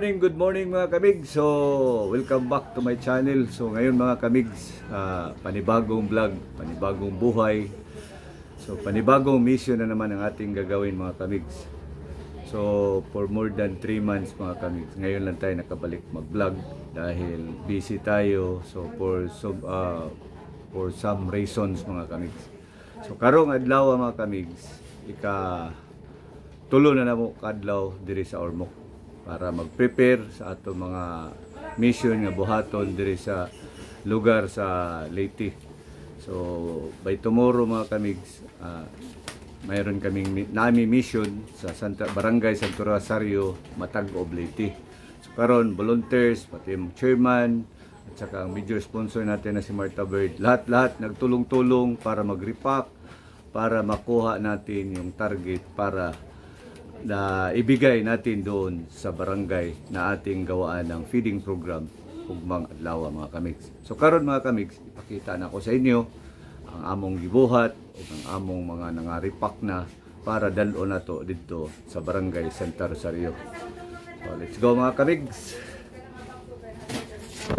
good morning mga kamigs. So, welcome back to my channel. So, ngayon mga kamigs, panibagong vlog, panibagong buhay. So, panibagong mission na naman ang ating gagawin mga kamigs. So, for more than 3 months mga kamigs, ngayon lang tayo nakabalik mag-vlog dahil busy tayo. So, for some reasons mga kamigs. So, karong adlaw mga kamigs, tulo na namo kadlaw diri sa Ormoc para mag-prepare sa ato mga mission nga buhaton diri sa lugar sa Leyte. So by tomorrow mga kamigs, mayroon kaming mission sa Barangay Santo Rosario, Matag of Leyte. So karon volunteers, pati yung chairman at saka ang major sponsor natin na si Martha Bird, lahat nagtulong-tulong para mag-repack, para makuha natin yung target para na ibigay natin doon sa barangay na ating gawaan ng feeding program ugmang adlaw mga kamigs. So karon mga kamigs, ipakita na ko sa inyo ang among gibuhat ug ang among mga nangaripak na para dalo na to dito sa barangay Santa Rosario. So let's go mga kamigs.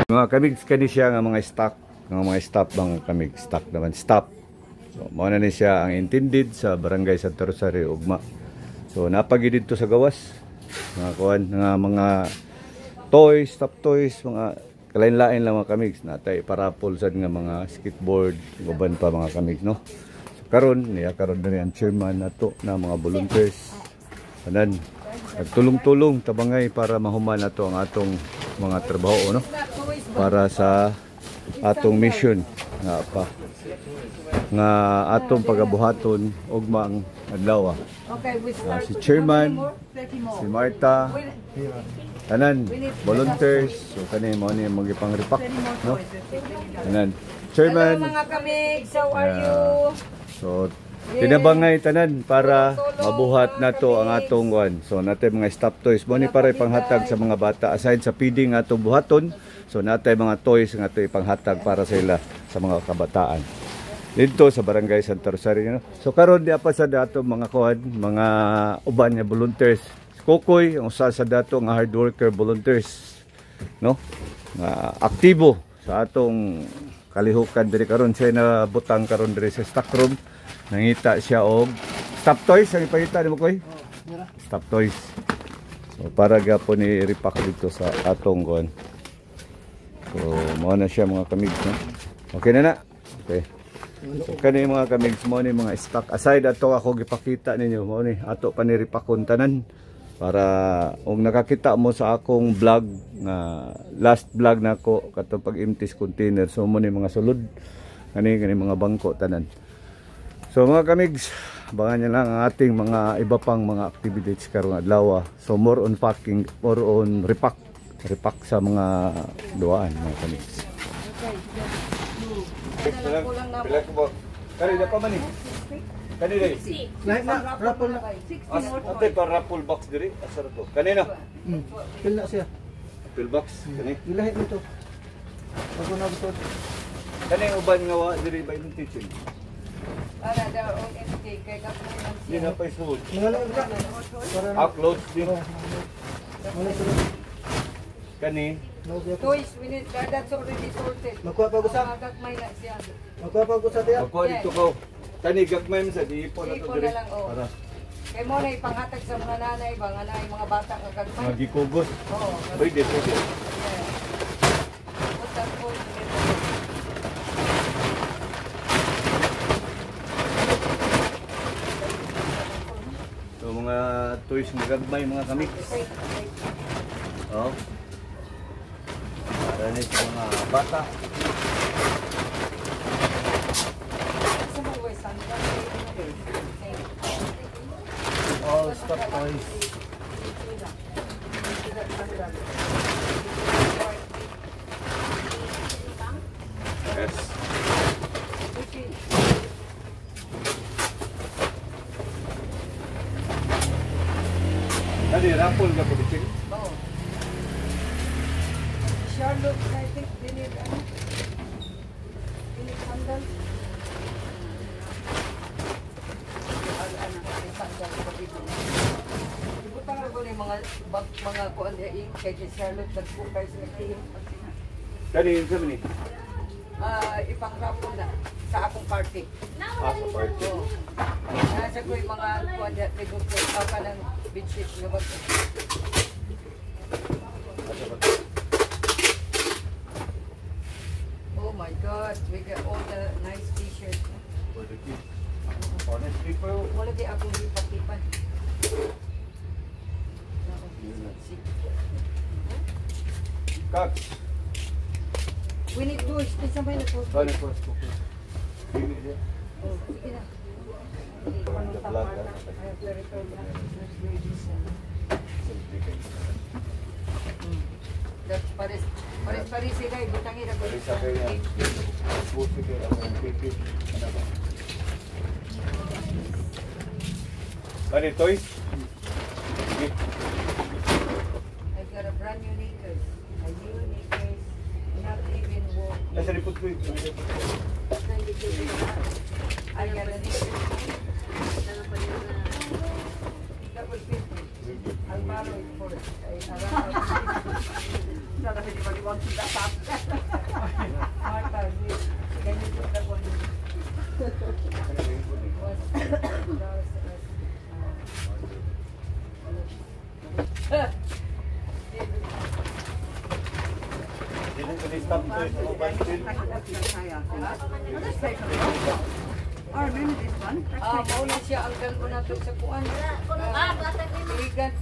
Mga kamigs, kani siya nga mga stock, mga stop mga kamigs, stock naman stop. So mao na ni siya ang intended sa barangay Santa Rosario ugma. So napagi dito sa gawas mga kuan nga mga toys, top toys, mga kalain-lain lang mga kamigs, natay parapol sad nga mga skateboard, uban pa mga kamigs no. So karon diri ang chairman nato na mga volunteers. Tanan nagtulong-tulong tabangay para mahuman nato ang atong mga trabaho no. Para sa atong mission nga atong pagabuhaton ugma ang adlaw. Si chairman, si Martha, tanan volunteers, so kani mo ni magipang repack no. Tanan chairman. Hello mga kamigs, how are you? So tinabangay tanan para mabuhat nato ang atong kuan. So natay mga stop toys mo ni para ipanghatag sa mga bata aside sa feeding atong buhaton. So natay mga toys nga ato ipanghatag para sa ila sa mga kabataan dito sa barangay Santa Rosario no? So karon di pa sa dato mga kuan, mga uban nga volunteers. Kokoy ang usa sa dato nga hard worker volunteers no, nga aktibo sa atong kalihukan diri karon. Siya na butang karon diri sa stock room, nangita siya og stop toys ang ipakita nimo koy. Stop toys. So para gapon ni repack dito sa atong kuan. So mao na siya mga kamigs no? Okay na. Okay. So kani mga kamigs mo ni mga stock aside ato ako gipakita ninyo mo ni ato pa ni ripakon tanan para og nakakita mo sa akong vlog nga last vlog nako katong pag-empties container. So mo ni mga sulod kani mga bangko tanan. So mga kamigs, abangan niyo lang ang ating mga iba pang mga activities karong adlaw. So more on packing or on repack sa mga duaan mga kamigs. Pila ko ba? Kani na pa man ni. Kani dai. Na rapol na. Ate pa rapol box diri asar to. Kani na. Pila siya. Rapol box kani. Ilahi mo to. Ako na to. Kani uban nga wa diri ba yung teaching. Para daw on MK kay kapon lang Di na pa isuod. Ngalan ka. Upload din. Kani toys, we need that's already sorted. Makuha pa gusa. Magagmay na siya. Makuha pa gusa diya. ako dito ko. Kani gagmay man sa di po na to Ipon diri. na lang, oh. Para Kay mo na ipanghatag sa mga nanay ba nga nay mga bata nga gagmay. magikugos. Oo. Pwede. So mga toys nga gagmay mga kamigs. Oh. Para ni sa mga bata. All stop toys. Yes. Tadi rapol ka po dito. Oo. Charlotte, I think, dinid sandal. Ibutan ko ni mga mga kuan diin kay Charlotte nagpukay sila kay Kani sa ni? ipangrapon na sa akong party. Sa party. Oo. Nasa ko yung mga kuan diyan kay Dr. Papa ng bedsheet nga bag. Oh my God, we got all the nice t-shirts. For the kids. Honestly po. Wala di akong lipat-lipat. Kak. We need to spend some minutes. Kani po. Dili dia. Oh, sige na. The vlog, ah. Pares sila, ibutangin ako. Pares sa kanya. Puso kay ang ticket. Ano ba? Kani toys? Sige. I got a brand new knickers. A new knickers. Not even work. Nasa likod ko ito. I got a knickers. Double 50. Alvaro is for it. Sana hindi maliwag sila sa akin. Marta, ganyan po na po. Dili ko ni-stop to ito. Oh, remember this one? Mauna siya ang galbo na ito sa kuan. Iligan.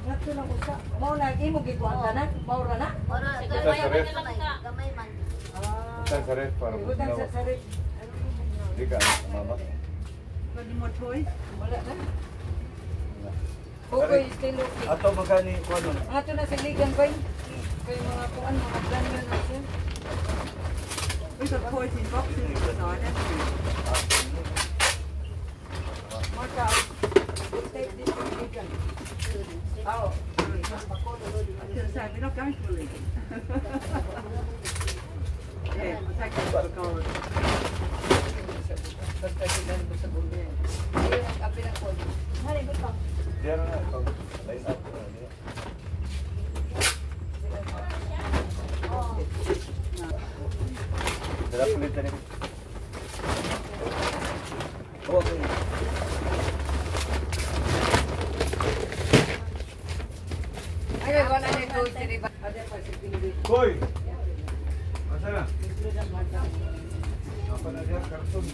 Nato lang usa. Mauna, imo gikuan ka na? Maura na? Gamay man. Saan sa ref para Ibutang sa sarit. Di ka mama. Any more toys? Wala na. Okay, still okay. Ato magani ko ano? Ato na sa ligan ba? Kaya mga kuan, mga plan na na siya. We've got toys in boxes inside, haven't we? Marta, we'll take this to ligan. Oh, I was going to say, we're not going to a league. Yeah, we'll take this to gold. basta sila mo sa bulo. Ayun ang kape ng kodo. Diyan na ito. Line up na niya. Dala pulit na niya. Okay. Ay, wala na ito. Ada pa si Pilipi. Hoy! Masa na? Apa na diyan? Karton.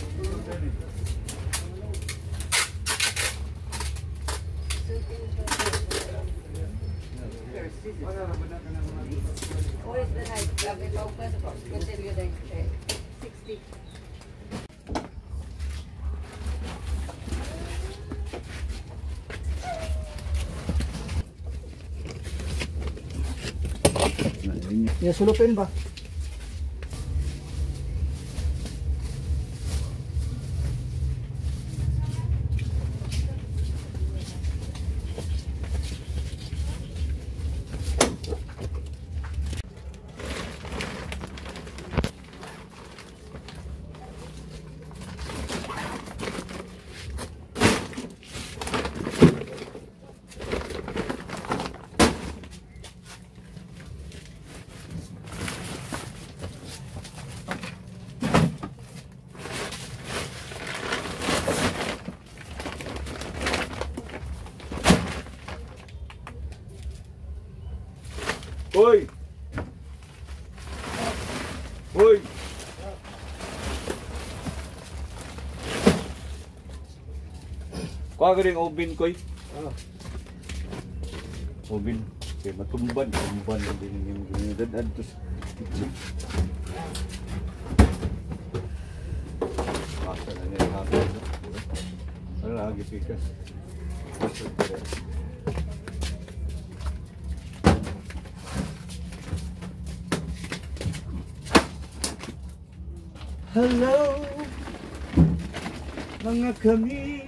What is the night? Sabi pa ko sa konseryo din. 60. Ya, sulupin ba? Hoy! Hoy! Kuha ka rin ubin koy. Ubin. Kaya matumban. Tumban lang din yung ginidad to sa kitchen. Masa na niya hapon. Ano lagi pikas. Hello, mga kamis.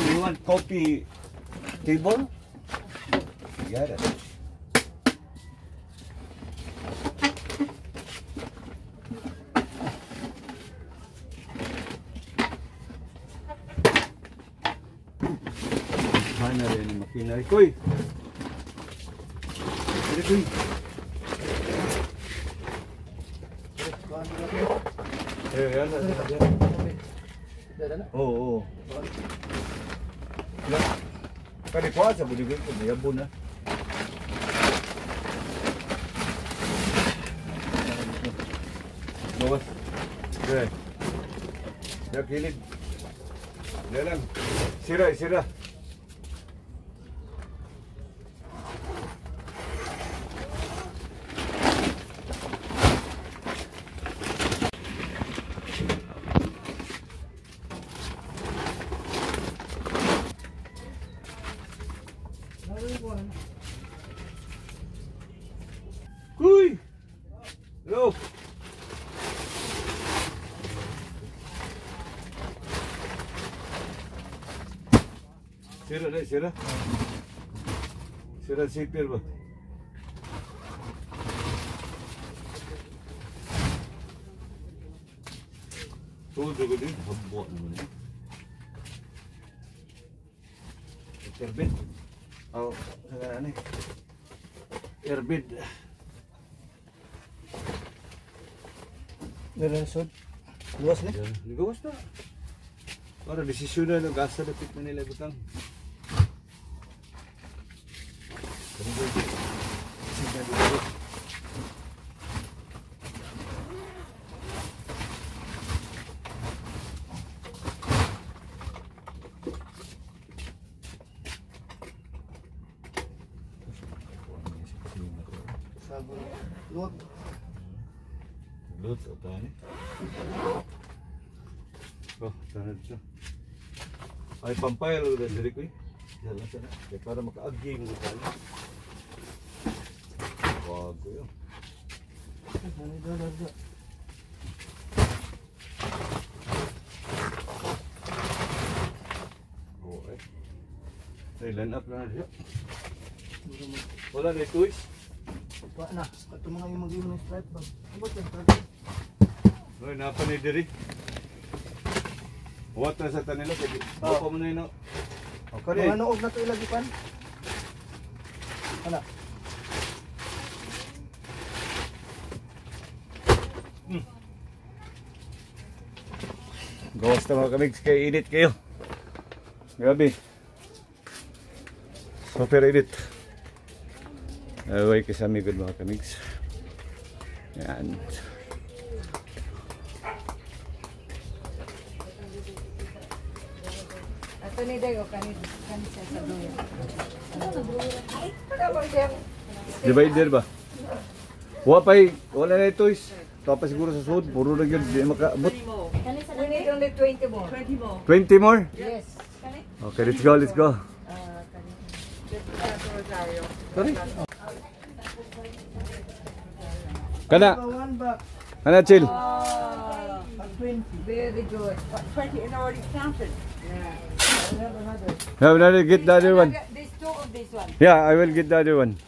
You want coffee table? Got it. Ay, Koy. Dili, Koy. Yan na. Oo. Kali kuha sa budigin ko, mayabon na. Bawas. Okay. Yan, kilid. Yan lang. Sira. Uy! Hello! Sira. Sira sipir ba? Tudo ko din, habok naman eh. Erbid. Ano eh? Erbid. Nalansod. Luwas na. Gawas na. Para desisyon na, gasa lapit na nila butang. Sago. Luwag. Lut, apa ni? Oh, tanah dito. Ay, pampayal udah dari ko eh. Jalan sana. Kaya para makaaging ko tayo. Wag ko yun. Oh, eh. Line up na dito. Wala na twist. Pa na. Ito mga yung mag-iwan ng stripe bag. Ano ba yung stripe? Roy, napa ni diri. What na sa tanilo kay pa mo na ino. Okay. Mga noog na ito ilagipan. Ano? Gawas na mga kamigs kay init kayo. Grabe. Super init. Away kasami good mga kamigs. Yan. Ato ni Dayo kanit sa saduyan. Divider ba? Wala na ito is. Tapos siguro sa sud, puro na yun, di makaabot. We need only 20 more. 20 more. 20 more? Yes. Okay, let's go. Sorry. Kana, One bag. kana chill. At 20. Very good. 20 and already counted. Yeah. Have another, get the other one. There's two of this one. Yeah, I will get the other one.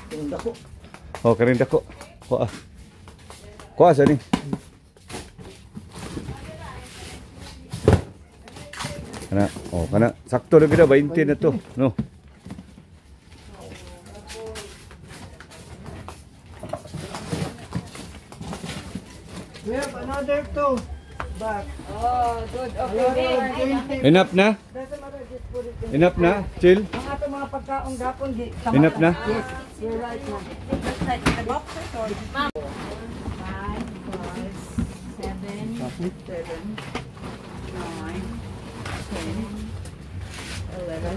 Tingin ako. Oh, karinda ko. Kuha sa ni. Kana. Sakto na gina, 20 na to. No. We have another two bag. Oh, good. Okay. Enough na? Doesn't matter, just put it in. Enough na? Chill? Ang ato mga pagkaong gapon di. Enough na? Yes, you're right na. The boxes or 5, 5, 7, 7, 9, 10, 11,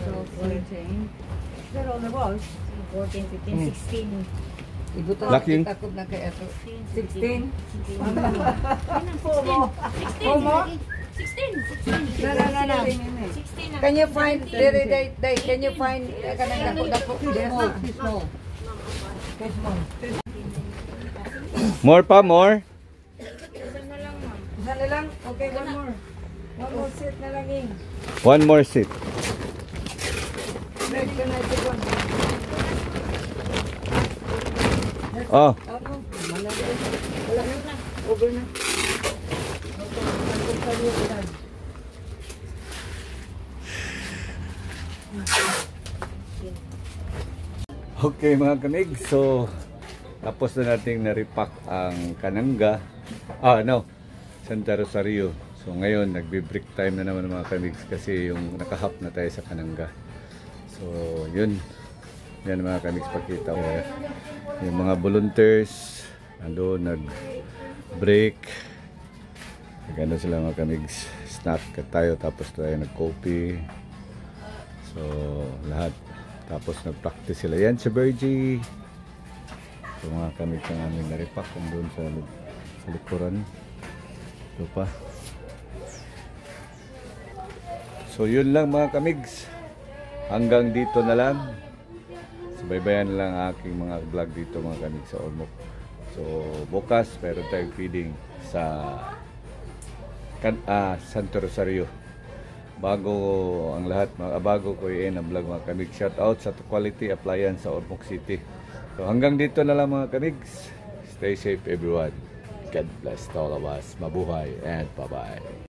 12, 13. Is that all there was? 14, 15, 16. Ibuto Laki. kita ko na kay ato. 16. 4 more. 16. more? 16. No. 16 Can you find can you find kanang dako small. More pa, more? Isa na lang. Okay, one more. One more set na lang in. One more seat. Break ka na ito one. Oh, Ako, wala na. Over na. Okay mga kamig, so tapos na nating na-repack ang Kananga. Santa Rosario. So ngayon nagbe-break time na naman mga kamigs kasi yung nakahap na tayo sa Kananga. So yun. Yan mga kamigs, pakita ko. Yung mga volunteers ando nag-break. Ganda sila mga kamigs. Snack tayo tapos tayo nag-coffee. So lahat. Tapos nag-practice sila. Yan si Virgie. So mga kamigs ang aming na-repack doon sa likuran. Ito pa. So yun lang mga kamigs. Hanggang dito na lang. Subaybayan lang aking mga vlog dito mga kamigs sa Ormoc. So bukas meron tayong feeding sa Santa Rosario. Bago ang lahat, bago ko i-end ang vlog mga kamigs. Shout out sa Quality Appliance sa Ormoc City. So hanggang dito na lang mga kamigs. Stay safe everyone. God bless to all of us. Mabuhay and bye-bye.